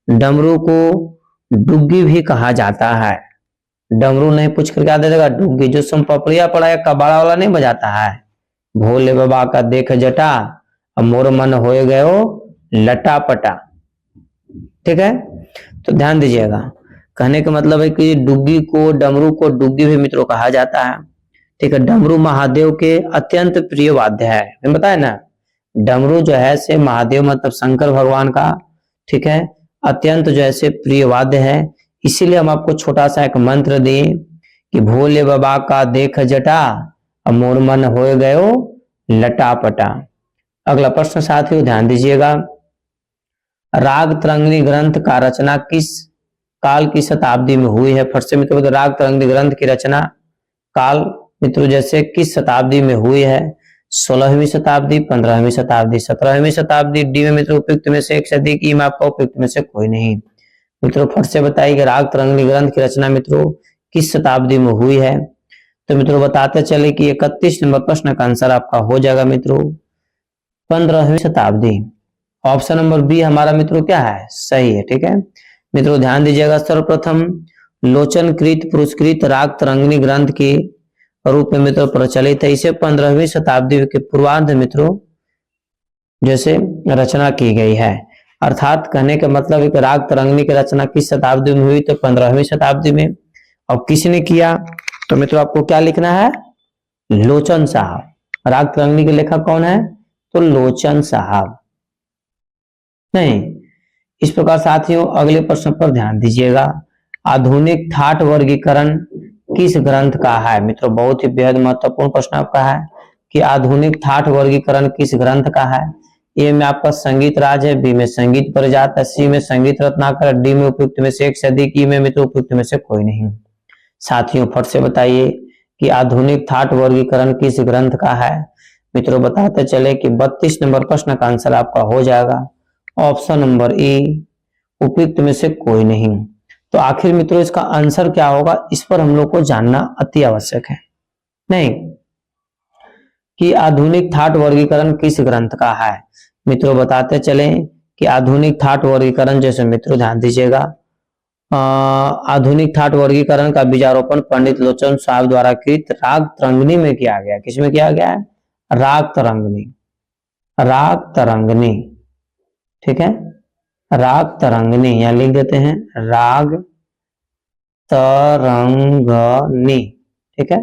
डमरू को डुग्गी भी कहा जाता है। डमरू नहीं पूछ कर क्या दे देगा? डुग्गी। जो सोमपपड़िया पड़ा है कबाड़ा वाला नहीं बजाता है, भोले बाबा का देख जटा अब मोर मन हो गयो लटापटा, ठीक है। तो ध्यान दीजिएगा, कहने का मतलब है कि डुग्गी को, डमरू को डुग्गी भी मित्रों कहा जाता है, ठीक है। डमरू महादेव के अत्यंत प्रिय वाद्य है। मैं बताया ना, डमरू जो है से महादेव मतलब शंकर भगवान का, ठीक है, अत्यंत जो है से प्रिय वाद्य है। इसीलिए हम आपको छोटा सा एक मंत्र दिए कि भोले बाबा का देख जटा अब मोर मन हो गयो लटापटा। अगला प्रश्न साथियों ध्यान दीजिएगा। राग तरंगिणी ग्रंथ का रचना किस काल की शताब्दी में हुई है? फट से मित्रों तो राग तरंगिणी ग्रंथ की रचना काल मित्रों जैसे किस शताब्दी में हुई है? 16वीं शताब्दी, 15वीं शताब्दी, 17वीं शताब्दी, डी में मित्रों उपयुक्त में से एक से अधिक, ई में आपका उपयुक्त में से कोई नहीं। मित्रों फट से बताइए कि राग तरंगिणी ग्रंथ की रचना मित्रों किस शताब्दी में हुई है। तो मित्रों बताते चले कि 31 नंबर प्रश्न का आंसर आपका हो जाएगा मित्रों 15वीं शताब्दी। ऑप्शन नंबर बी हमारा मित्रों क्या है? सही है, ठीक है। मित्रों ध्यान दीजिएगा, सर्वप्रथम लोचनकृत पुरस्कृत राग तरंगिणी ग्रंथ के रूप में मित्रों प्रचलित है। इसे 15वीं शताब्दी के पूर्वार्ध मित्रों जैसे रचना की गई है। अर्थात कहने का मतलब है कि राग तरंगिणी की रचना किस शताब्दी में हुई? तो 15वीं शताब्दी में। और किसने किया? तो मित्रों आपको क्या लिखना है? लोचन साहब। राग तरंगिणी के लेखक कौन है? तो लोचन साहब नहीं। इस प्रकार साथियों अगले प्रश्न पर ध्यान दीजिएगा। आधुनिक ठाट वर्गीकरण किस ग्रंथ का है? मित्रों बहुत ही बेहद महत्वपूर्ण प्रश्न आपका है कि आधुनिक ठाट वर्गीकरण किस ग्रंथ का है। ए में आपका संगीत राज है, बी में संगीत परिजात है, सी में संगीत रत्नाकर, डी में उपयुक्त में से एक से अधिक, ई में मित्रों उपयुक्त में से कोई नहीं। साथियों फट से बताइए कि आधुनिक ठाट वर्गीकरण किस ग्रंथ का है। मित्रों बताते चले कि 32 नंबर प्रश्न का आंसर आपका हो जाएगा ऑप्शन नंबर ए, उपयुक्त में से कोई नहीं। तो आखिर मित्रों इसका आंसर क्या होगा, इस पर हम लोग को जानना अति आवश्यक है नहीं कि आधुनिक ठाट वर्गीकरण किस ग्रंथ का है। मित्रों बताते चले कि आधुनिक ठाट वर्गीकरण जैसे मित्रों ध्यान दीजिएगा, आधुनिक ठाट वर्गीकरण का बीजारोपण पंडित लोचन साहब द्वारा कृत राग तरंगिणी में किया गया। किसमें किया गया है? राग तरंगिणी। राग तरंगिणी, ठीक है, राग तरंगिणी यहां लिख देते हैं राग तरंगिणी, ठीक है,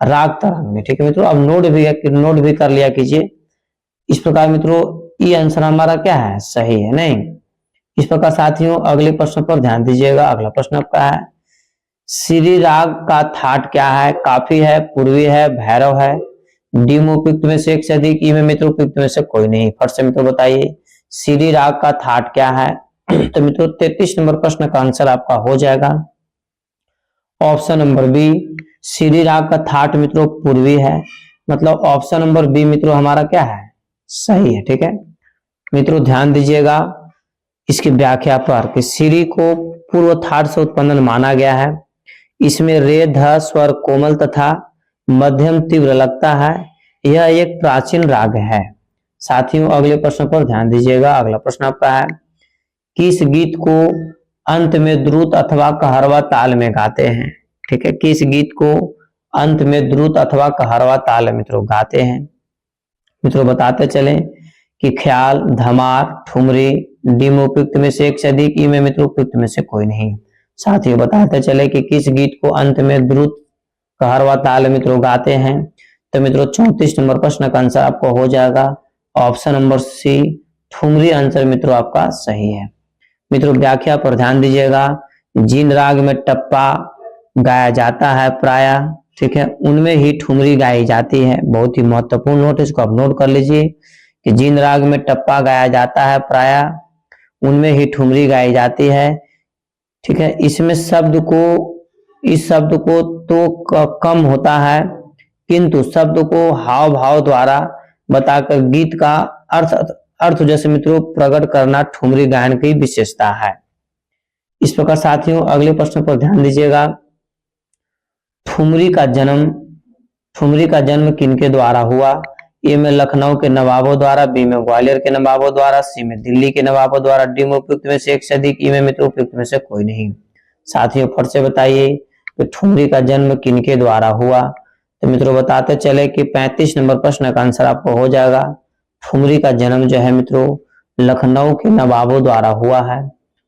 राग तरंगिणी, ठीक है मित्रों। अब नोट भी कर लिया कीजिए। इस प्रकार मित्रों ये आंसर हमारा क्या है? सही है नहीं। इस प्रकार साथियों अगले प्रश्न पर ध्यान दीजिएगा। अगला प्रश्न आपका है श्री राग का थाट क्या है? काफी है, पूर्वी है, भैरव है, डी में उपयुक्त में से एक से अधिक, ई में मित्रों उपयुक्त में से कोई नहीं। फट से मित्रों बताइए श्री राग का थाट क्या है? तो मित्रों 33 नंबर प्रश्न का आंसर आपका हो जाएगा ऑप्शन नंबर बी। सीरी राग का थाट मित्रों पूर्वी है, मतलब ऑप्शन नंबर बी मित्रों हमारा क्या है, सही है। ठीक है मित्रों, ध्यान दीजिएगा इसकी व्याख्या पर कि सीरी को पूर्व थाट से उत्पन्न माना गया है। इसमें रे ध स्वर कोमल तथा मध्यम तीव्र लगता है। यह एक प्राचीन राग है। साथियों अगले प्रश्न पर ध्यान दीजिएगा। अगला प्रश्न आपका है, किस गीत को अंत में द्रुत अथवा कहरवा ताल में गाते हैं। ठीक है, किस गीत को अंत में द्रुत अथवा कहरवा ताल मित्रों गाते हैं। मित्रों बताते चलें कि ख्याल, धमार, ठुमरी, डिम उपयुक्त में से एक से अधिक, ई में मित्रों उपयुक्त में से कोई नहीं। साथियों बताते चले कि किस गीत को अंत में द्रुत कहरवा ताल मित्रों गाते हैं। तो मित्रों 34 नंबर प्रश्न का आंसर आपको हो जाएगा option number C, thumri answer मित्रों आपका सही है। मित्रों व्याख्या पर ध्यान दीजिएगा। जिन राग में टप्पा गाया जाता है प्राय, ठीक है, उनमें ही ठुमरी गाई जाती है। बहुत ही महत्वपूर्ण नोट, इसको आप नोट कर लीजिए कि जिन राग में टप्पा गाया जाता है प्राय उनमें ही ठुमरी गाई जाती है। ठीक है, इसमें इस शब्द को तो कम होता है, किंतु शब्द को हाव भाव द्वारा बताकर गीत का अर्थ जैसे मित्रों प्रकट करना ठुमरी गायन की विशेषता है। इस प्रकार साथियों अगले प्रश्न पर ध्यान दीजिएगा। ठुमरी का जन्म किनके द्वारा हुआ। ए में लखनऊ के नवाबों द्वारा, बी में ग्वालियर के नवाबों द्वारा, सी में दिल्ली के नवाबों द्वारा, डी में उपयुक्त में से एक से अधिक, ई में मित्रों उपयुक्त में से कोई नहीं। साथियों फट से बताइए कि ठुमरी का जन्म किनके द्वारा हुआ। तो मित्रों बताते चले कि 35 नंबर प्रश्न का आंसर आपको हो जाएगा ठुमरी का जन्म जो है मित्रों लखनऊ के नवाबों द्वारा हुआ है।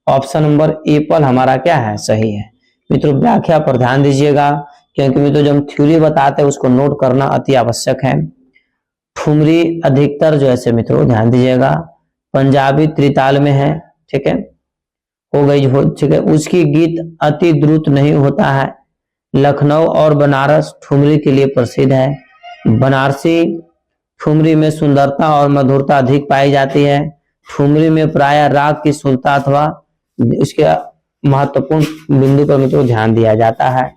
ऑप्शन नंबर ए पर हमारा क्या है, सही है। मित्रों व्याख्या पर ध्यान दीजिएगा, क्योंकि मित्रों जब हम थ्योरी बताते हैं उसको नोट करना अति आवश्यक है। ठुमरी अधिकतर जो है मित्रों ध्यान दीजिएगा पंजाबी त्रिताल में है। ठीक है, हो गई हो, ठीक है, उसकी गीत अति द्रुत नहीं होता है। लखनऊ और बनारस ठुमरी के लिए प्रसिद्ध है। बनारसी ठुमरी में सुंदरता और मधुरता अधिक पाई जाती है। ठुमरी में प्राय राग की सुरता अथवा इसके महत्वपूर्ण बिंदु पर मित्रों ध्यान दिया जाता है।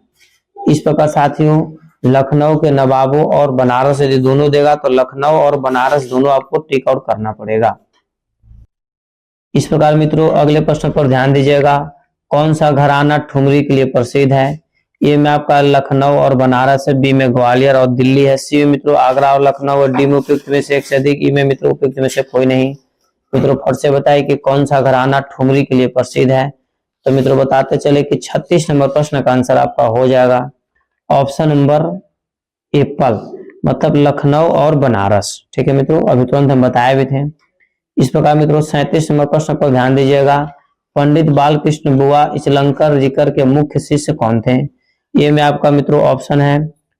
इस प्रकार साथियों लखनऊ के नवाबों और बनारस यदि दोनों देगा तो लखनऊ और बनारस दोनों आपको टिक आउट करना पड़ेगा। इस प्रकार मित्रों अगले प्रश्न पर ध्यान दीजिएगा। कौन सा घराना ठुमरी के लिए प्रसिद्ध है। ए में आपका लखनऊ और बनारस है, बी में ग्वालियर और दिल्ली है, सी में मित्रों आगरा और लखनऊ और डी में उपयुक्त में से एक से अधिक, ई में मित्रों उपयुक्त में से कोई नहीं। मित्रों फट से बताइए कि कौन सा घराना ठुमरी के लिए प्रसिद्ध है। तो मित्रों बताते चले कि 36 नंबर प्रश्न का आंसर आपका हो जाएगा ऑप्शन नंबर एप्पल, मतलब लखनऊ और बनारस। ठीक है मित्रों, अभी तुरंत हम बताए भी थे। इस प्रकार मित्रों 37 नंबर प्रश्न पर ध्यान दीजिएगा। पंडित बालकृष्ण बुआ इचलंकर जिकर के मुख्य शिष्य कौन थे। ये में आपका मित्रों ऑप्शन है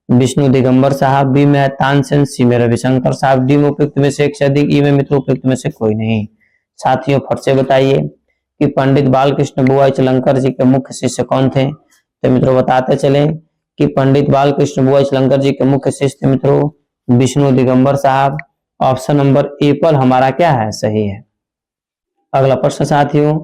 विष्णु दिगंबर साहब, बी में है तानसेन, सी में रविशंकर साहब, डी में उपयुक्त में से एक से अधिक, ई में मित्रों उपयुक्त में से कोई नहीं। साथियों फट से बताइए कि पंडित बालकृष्ण बुआ इचलंकर जी के मुख्य शिष्य कौन थे। तो मित्रों बताते चले कि पंडित बालकृष्ण बुआ इचलंकर जी के मुख्य शिष्य मित्रों विष्णु दिगंबर साहब। ऑप्शन नंबर ए पर हमारा क्या है, सही है। अगला प्रश्न साथियों,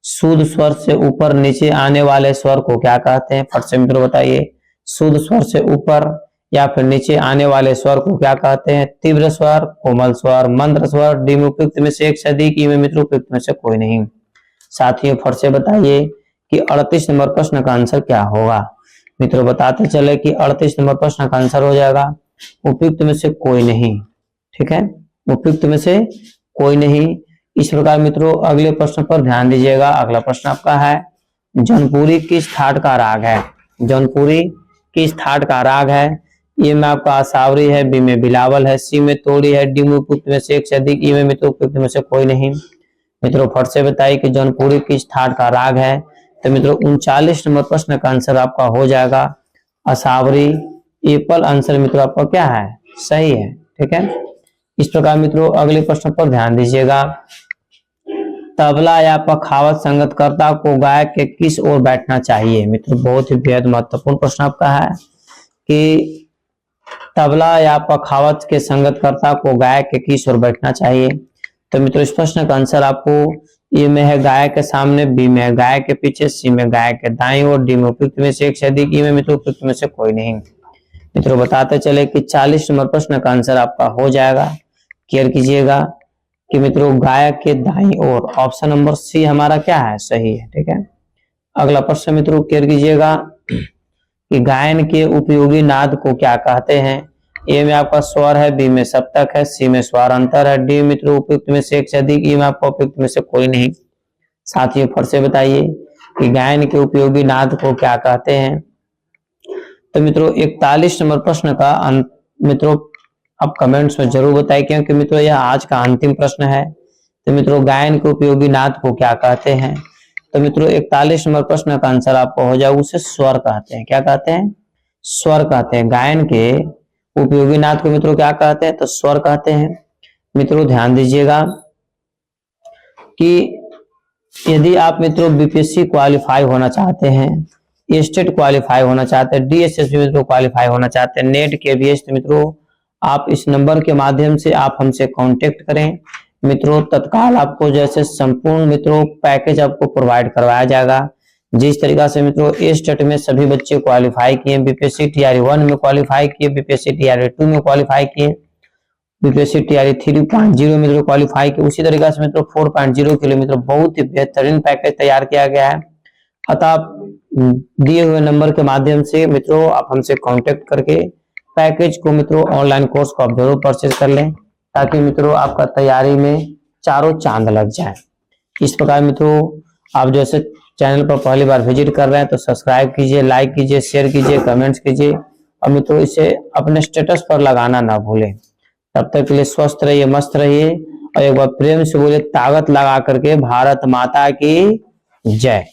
शुद्ध स्वर से ऊपर नीचे आने वाले स्वर को क्या कहते हैं। फट से मित्रों बताइए, शुद्ध स्वर से ऊपर या फिर नीचे आने वाले स्वर को क्या कहते हैं। तीव्र स्वर, कोमल स्वर, मंद्र स्वर, डी में उपयुक्त में से एक से अधिक, ई में मित्रों उपयुक्त में से कोई नहीं। साथियों फट से बताइए कि 38 नंबर प्रश्न का आंसर क्या होगा। मित्रों बताते चले कि 38 नंबर प्रश्न का आंसर हो जाएगा उपयुक्त में से कोई नहीं। ठीक है, उपयुक्त में से कोई नहीं। इस प्रकार मित्रों अगले प्रश्न पर ध्यान दीजिएगा। अगला प्रश्न आपका है जौनपुरी किस ठाट का राग है। जौनपुरी किस ठाट का राग है। ए में आपका आसावरी है, बी में बिलावल है, सी में तोड़ी है, डी में उपयुक्त में से एक से अधिक, ई में मित्रों उपयुक्त में से कोई नहीं। मित्रों फट से बताइए कि जौनपुरी किस ठाट का राग है। तो मित्रों 39 नंबर प्रश्न का आंसर आपका हो जाएगा आसावरी। एप्पल आंसर मित्रों आपका क्या है, सही है। ठीक है, इस प्रकार मित्रों अगले प्रश्न पर ध्यान दीजिएगा। तबला या पखावत संगतकर्ता को गायक के किस ओर बैठना चाहिए। मित्रों बहुत ही बेहद महत्वपूर्ण प्रश्न आपका है कि तबला या पखावत के संगतकर्ता को गायक के किस ओर बैठना चाहिए। तो मित्रों इस प्रश्न का आंसर आपको ए में है गाय के सामने, बी में है गाय के पीछे, सी में गाय के दाईं ओर, डी में उपयुक्त में से एक से अधिक, ई में मित्रों उपयुक्त में से कोई नहीं। मित्रों बताते चले कि 40 नंबर प्रश्न का आंसर आपका हो जाएगा। क्लियर कीजिएगा कि मित्रों गाय के दाईं ओर ऑप्शन नंबर सी हमारा क्या है, सही है। ठीक है, अगला प्रश्न मित्रों क्लियर कीजिएगा कि गायन के उपयोगी नाद को क्या कहते हैं। ए में आपका स्वर है, बी में सप्तक है, सी में स्वर अंतर है, डी मित्रों उपयुक्त में से एक से अधिक, ई में आपका उपयुक्त में से कोई नहीं। साथियों फिर से बताइए कि गायन के उपयोगी नाद को क्या कहते हैं। तो मित्रों 41 नंबर प्रश्न का मित्रों आप कमेंट्स में जरूर बताइए, क्योंकि मित्रों यह आज का अंतिम प्रश्न है। तो मित्रों गायन के उपयोगी नाद को क्या कहते हैं। तो मित्रों 41 नंबर प्रश्न का आंसर आपको हो जाए, उसे स्वर कहते हैं। क्या कहते हैं, स्वर कहते हैं। गायन के उपयोगी नाद को मित्रों क्या कहते हैं, तो स्वर कहते हैं। मित्रों ध्यान दीजिएगा कि यदि आप मित्रों बीपीएससी क्वालिफाई होना चाहते हैं, स्टेट क्वालिफाई होना चाहते हैं, डीएसएसबी मित्रों क्वालिफाई होना चाहते हैं, नेट केवीएस, तो मित्रों आप इस नंबर के माध्यम से आप हमसे कांटेक्ट करें। मित्रों तत्काल आपको जैसे संपूर्ण मित्रों पैकेज आपको प्रोवाइड करवाया जाएगा। जिस तरीका से मित्रों स्टेट में सभी बच्चे क्वालिफाई किए, बीपीएससी टीआरई 1 में क्वालिफाई किए, बीपीएससी टीआरई 2 में क्वालिफाई किए, बीपीएससी टीआरई 3.0 मित्रों क्वालिफाई किए, उसी तरीका से मित्रों 4.0 के लिए मित्रों बहुत ही बेहतरीन पैकेज तैयार किया गया है। अतः दिए हुए नंबर के माध्यम से मित्रों आप हमसे कांटेक्ट करके पैकेज को मित्रों ऑनलाइन कोर्स को आप जरूर परचेज कर लें, ताकि मित्रों आपका तैयारी में चारों चांद लग जाए। इस प्रकार मित्रों आप जैसे चैनल पर पहली बार विजिट कर रहे हैं तो सब्सक्राइब कीजिए, लाइक कीजिए, शेयर कीजिए, कमेंट्स कीजिए और मित्रों इसे अपने स्टेटस पर लगाना ना भूलें। तब तक के लिए स्वस्थ रहिए, मस्त रहिए और एक बार प्रेम से बोले ताकत लगा करके भारत माता की जय।